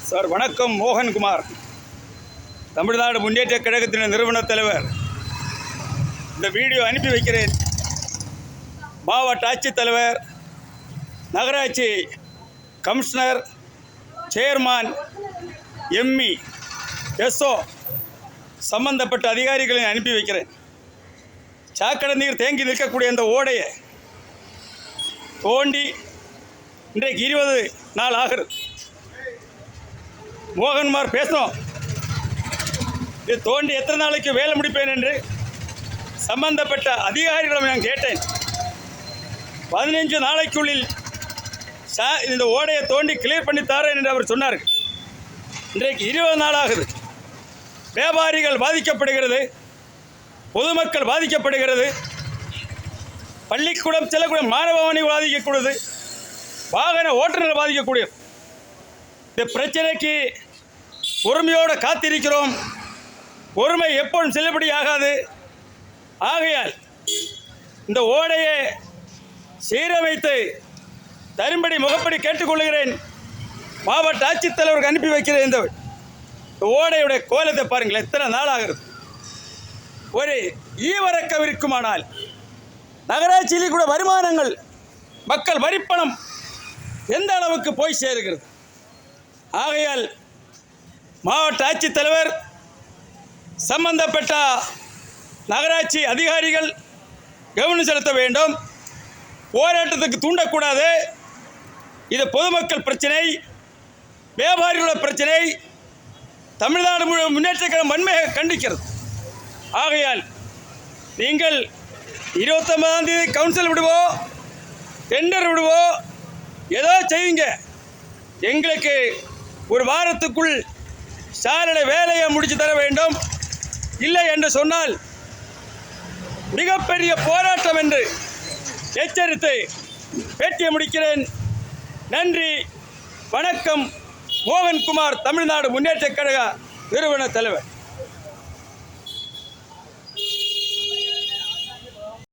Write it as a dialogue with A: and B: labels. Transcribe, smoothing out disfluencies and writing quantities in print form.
A: Sir வணக்கம். மோகன்குமார், தமிழ்நாடு முன்னேற்ற கழகத்தின் நிறுவன தலைவர். இந்த வீடியோ அனுப்பி வைக்கிறேன். மாவட்ட ஆட்சித்தலைவர், நகராட்சி கமிஷனர், சேர்மான், எம்இ, எஸ்ஓ சம்பந்தப்பட்ட அதிகாரிகளை அனுப்பி வைக்கிறேன். சாக்கடை நீர் தேங்கி நிற்கக்கூடிய அந்த ஓடையை தோண்டி இன்றைக்கு 20 நாள் ஆகிறது. மோகன்குமார் பேசணும், இது தோண்டி எத்தனை நாளைக்கு வேலை முடிப்பேன் என்று சம்பந்தப்பட்ட அதிகாரிகளிடம் நான் கேட்டேன். 15 நாளைக்குள்ளில் இந்த ஓடையை தோண்டி கிளியர் பண்ணி தரேன் என்று அவர் சொன்னார். இன்றைக்கு 20 நாள் ஆகுது. வியாபாரிகள் பாதிக்கப்படுகிறது, பொதுமக்கள் பாதிக்கப்படுகிறது, பள்ளிக்கூடம் செல்லக்கூடிய மாணவனை பாதிக்கக்கூடியது, வாகன ஓட்டுநர்கள் பாதிக்கக்கூடியது. இந்த பிரச்சனைக்கு பொறுமையோடு காத்திருக்கிறோம். பொறுமை எப்போதும் செல்லுபடியாகாது. ஆகையால் இந்த ஓடையை சீரமைத்து தரும்படி முகப்படி கேட்டுக்கொள்கிறேன். மாவட்ட ஆட்சித்தலைவருக்கு அனுப்பி வைக்கிறேன். இந்த ஓடையுடைய கோலத்தை பாருங்கள், எத்தனை நாள் ஆகிறது. ஒரு ஈவரக்கம் இருக்குமானால் நகராட்சியில் கூட வருமானங்கள், மக்கள் வரிப்பணம் எந்த அளவுக்கு போய் சேருகிறது. ஆகையால் மாவட்ட ஆட்சித்தலைவர், சம்பந்தப்பட்ட நகராட்சி அதிகாரிகள் கவனம் செலுத்த வேண்டும். போராட்டத்துக்கு தூண்டக்கூடாது. இது பொதுமக்கள் பிரச்சனை, வியாபாரிகளோட பிரச்சனை. தமிழ்நாடு முன்னேற்ற கழகம் வன்மையாக கண்டிக்கிறது. ஆகையால் நீங்கள் 29ஆம் தேதி கவுன்சில் விடுவோம், டெண்டர் விடுவோம், ஏதோ செய்யுங்க. எங்களுக்கு ஒரு வாரத்துக்குள் சாரடை வேலையை முடித்து தர வேண்டும். இல்லை என்று சொன்னால் மிகப்பெரிய போராட்டம் என்று எச்சரித்து பேட்டியை முடிக்கிறேன். நன்றி, வணக்கம். மோகன்குமார், தமிழ்நாடு முன்னேற்ற கழக நிறுவன தலைவர்.